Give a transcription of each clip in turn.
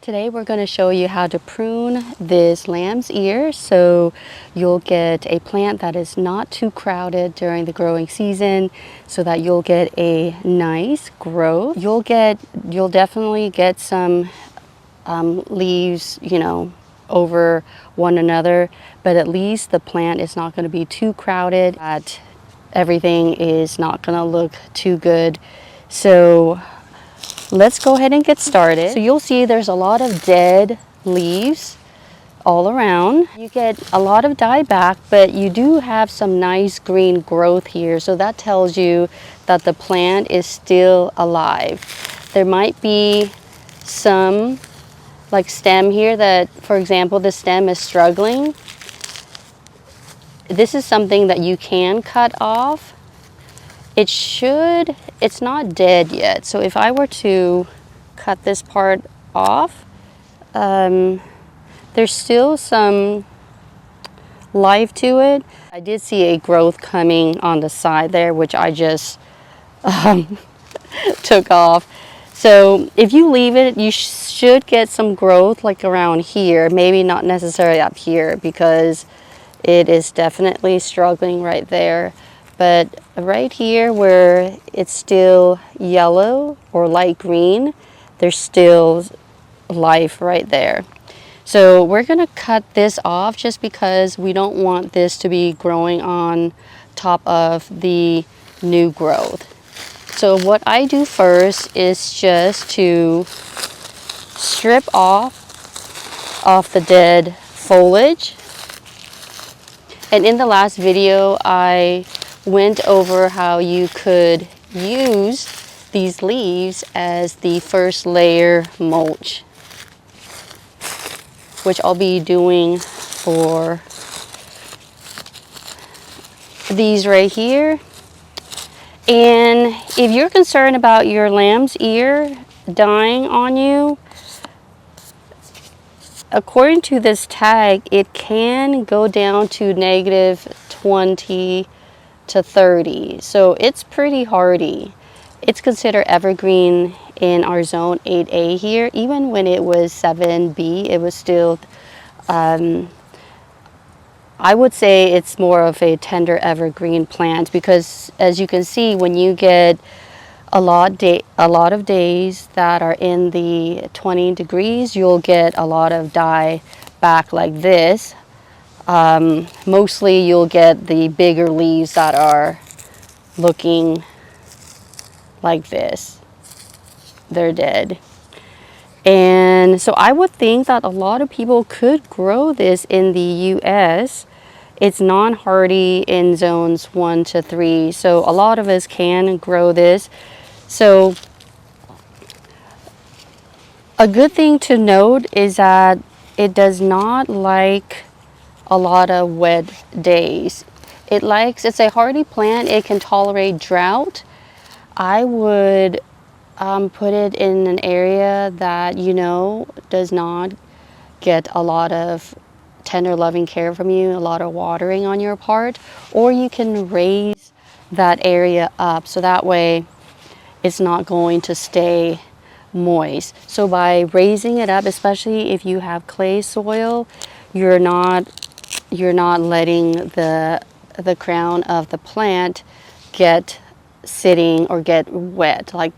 Today we're going to show you how to prune this lamb's ear so you'll get a plant that is not too crowded during the growing season, so that you'll get a nice growth. You'll definitely get some leaves, over one another, but at least the plant is not going to be too crowded, that everything is not going to look too good. So let's go ahead and get started. So you'll see there's a lot of dead leaves all around. You get a lot of dieback, but you do have some nice green growth here. So that tells you that the plant is still alive. There might be some like stem here that, for example, the stem is struggling. This is something that you can cut off. It's not dead yet. So if I were to cut this part off, there's still some life to it. I did see a growth coming on the side there, which I just took off. So if you leave it, you should get some growth like around here, maybe not necessarily up here because it is definitely struggling right there. But right here where it's still yellow or light green, there's still life right there. So we're going to cut this off just because we don't want this to be growing on top of the new growth. So what I do first is just to strip off the dead foliage. And in the last video, I went over how you could use these leaves as the first layer mulch, which I'll be doing for these right here. And if you're concerned about your lamb's ear dying on you, according to this tag, it can go down to -20 to 30. So it's pretty hardy. It's considered evergreen in our zone 8A here. Even when it was 7B, it was still, I would say it's more of a tender evergreen plant, because as you can see, when you get a lot of days that are in the 20 degrees, you'll get a lot of die back like this. Mostly you'll get the bigger leaves that are looking like this. They're dead. And so I would think that a lot of people could grow this in the US. It's non-hardy in zones 1 to 3. So a lot of us can grow this. So a good thing to note is that it does not like a lot of wet days. It's a hardy plant. It can tolerate drought. I would put it in an area that does not get a lot of tender loving care from you, a lot of watering on your part, or you can raise that area up so that way it's not going to stay moist. So by raising it up, especially if you have clay soil, you're not letting the crown of the plant get sitting or get wet like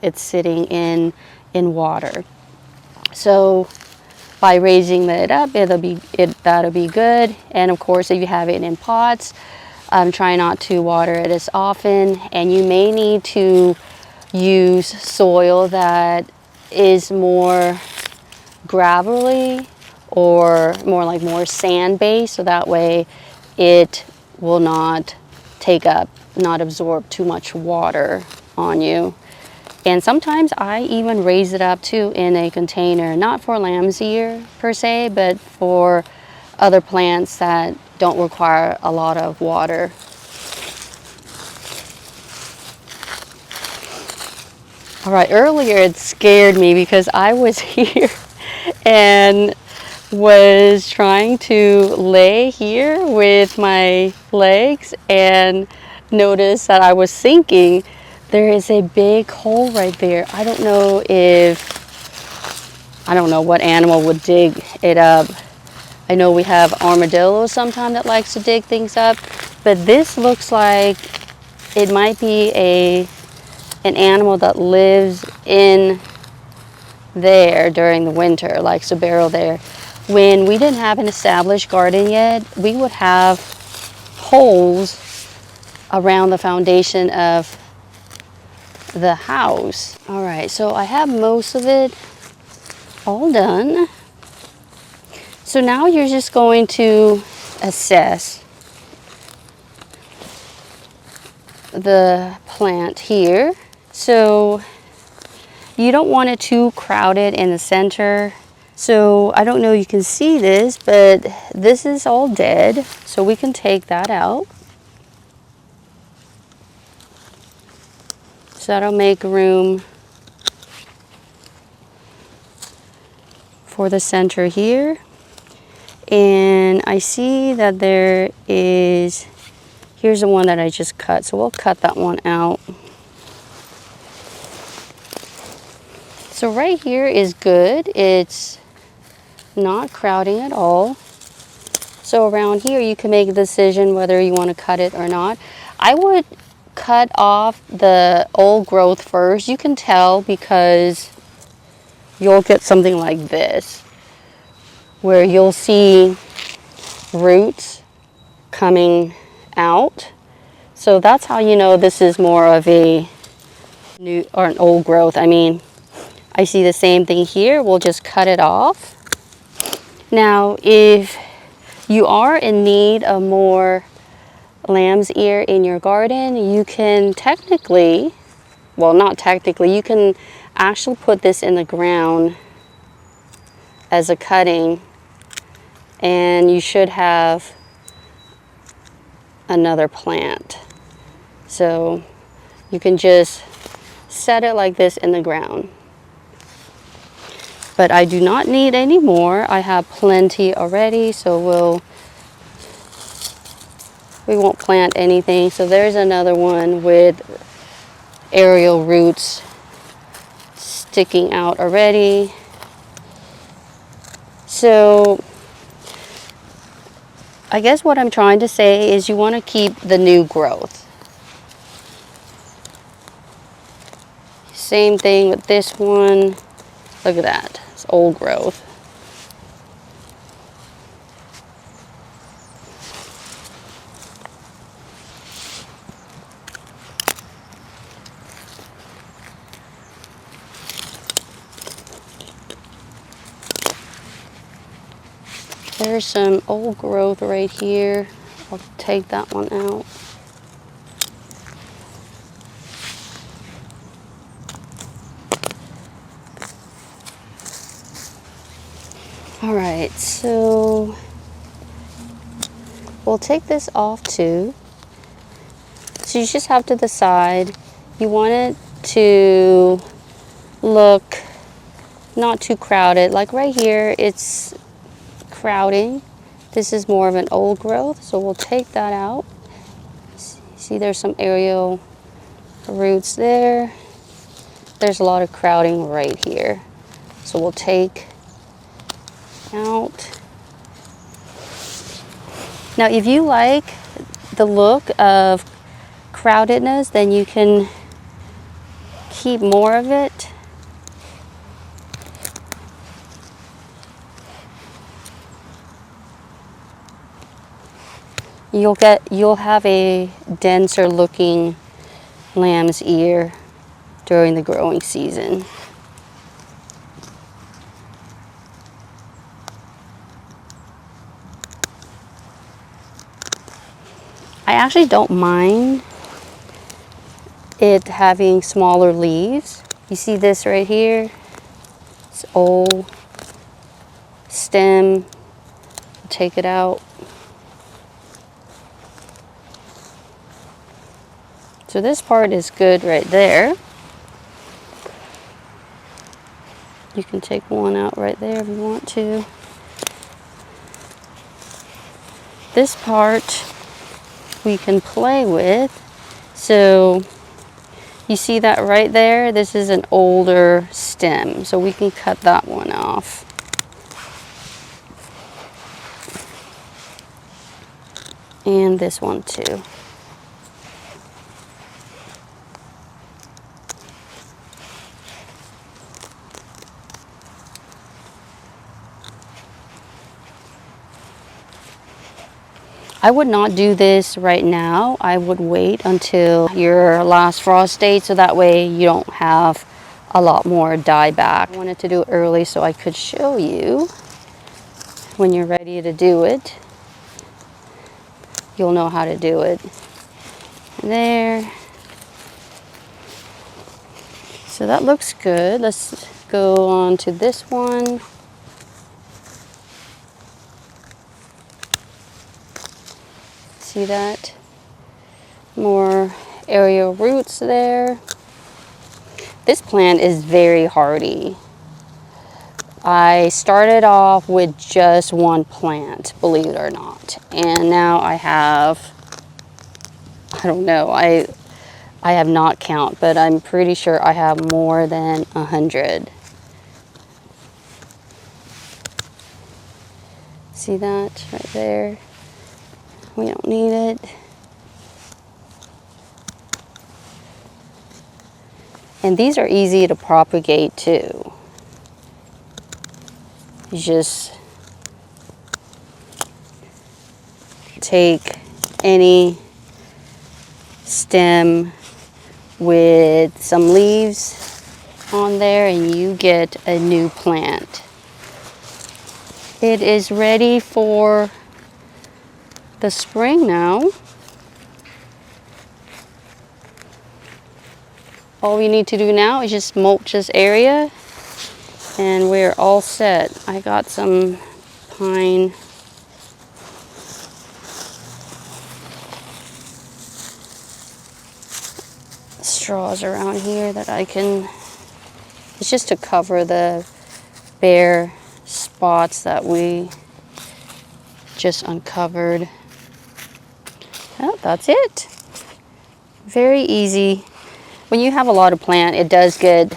it's sitting in water. So by raising it up, that'll be good. And of course, if you have it in pots, try not to water it as often, and you may need to use soil that is more gravelly or more sand based, so that way it will not absorb too much water on you. And sometimes I even raise it up too in a container, not for lamb's ear per se, but for other plants that don't require a lot of water. All right, earlier it scared me because I was here and was trying to lay here with my legs and noticed that I was sinking. There is a big hole right there. I don't know if I don't know what animal would dig it up. I know we have armadillos sometimes that likes to dig things up, but this looks like it might be an animal that lives in there during the winter, likes to burrow there. When we didn't have an established garden yet, we would have holes around the foundation of the house. All right, so I have most of it all done. So now you're just going to assess the plant here. So you don't want it too crowded in the center. So I don't know if you can see this, but this is all dead. So we can take that out. So that'll make room for the center here. And I see that there is, here's the one that I just cut. So we'll cut that one out. So right here is good. It's not crowding at all. So around here you can make a decision whether you want to cut it or not. I would cut off the old growth first. You can tell because you'll get something like this, where you'll see roots coming out. So that's how you know this is more of a new or an old growth. I mean, I see the same thing here. We'll just cut it off. Now, if you are in need of more lamb's ear in your garden, you can technically, well, not technically, you can actually put this in the ground as a cutting, and you should have another plant. So you can just set it like this in the ground. But I do not need any more. I have plenty already, so we won't plant anything. So there's another one with aerial roots sticking out already. So I guess what I'm trying to say is you want to keep the new growth. Same thing with this one. Look at that. It's old growth. There's some old growth right here. I'll take that one out. All right, so we'll take this off too. So you just have to decide, you want it to look not too crowded. Like right here, it's crowding. This is more of an old growth, so we'll take that out. See, there's some aerial roots there. There's a lot of crowding right here, so we'll take out. Now if you like the look of crowdedness, then you can keep more of it. You'll have a denser looking lamb's ear during the growing season. I actually don't mind it having smaller leaves. You see this right here? It's old stem. Take it out. So this part is good right there. You can take one out right there if you want to. This part we can play with. So you see that right there? This is an older stem, so we can cut that one off. off. And this one too. I would not do this right now. I would wait until your last frost date so that way you don't have a lot more dieback. I wanted to do it early so I could show you when you're ready to do it. You'll know how to do it. There. So that looks good. Let's go on to this one. See that? More aerial roots there. This plant is very hardy. I started off with just one plant, believe it or not. And now I have, I don't know, I have not count, but I'm pretty sure I have more than 100. See that right there? We don't need it. And these are easy to propagate too. You just take any stem with some leaves on there and you get a new plant. It is ready for the spring now. All we need to do now is just mulch this area and we're all set. I got some pine straws around here that I can, it's just to cover the bare spots that we just uncovered. Oh, that's it. Very easy. When you have a lot of plant, it does get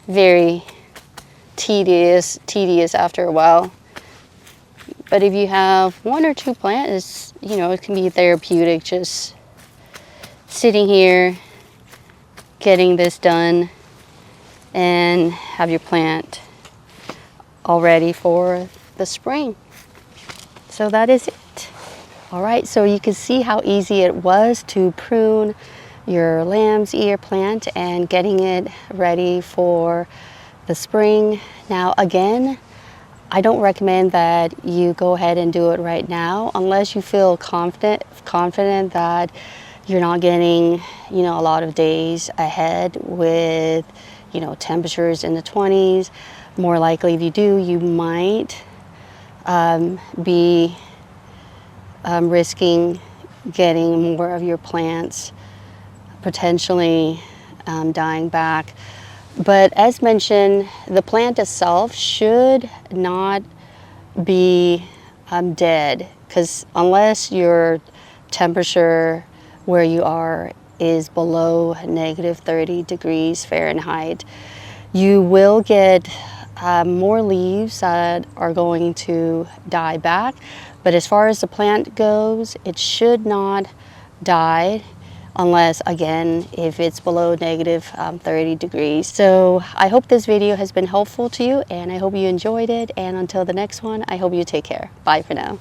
very tedious after a while. But if you have one or two plants, you know, it can be therapeutic just sitting here, getting this done, and have your plant all ready for the spring. So that is it. All right, so you can see how easy it was to prune your lamb's ear plant and getting it ready for the spring. Now again, I don't recommend that you go ahead and do it right now unless you feel confident that you're not getting, you know, a lot of days ahead with, you know, temperatures in the 20s. More likely if you do, you might be risking getting more of your plants potentially dying back. But as mentioned, the plant itself should not be dead, because unless your temperature where you are is below -30 degrees Fahrenheit, you will get more leaves that are going to die back. But as far as the plant goes, it should not die unless, again, if it's below -30 degrees. So I hope this video has been helpful to you and I hope you enjoyed it. And until the next one, I hope you take care. Bye for now.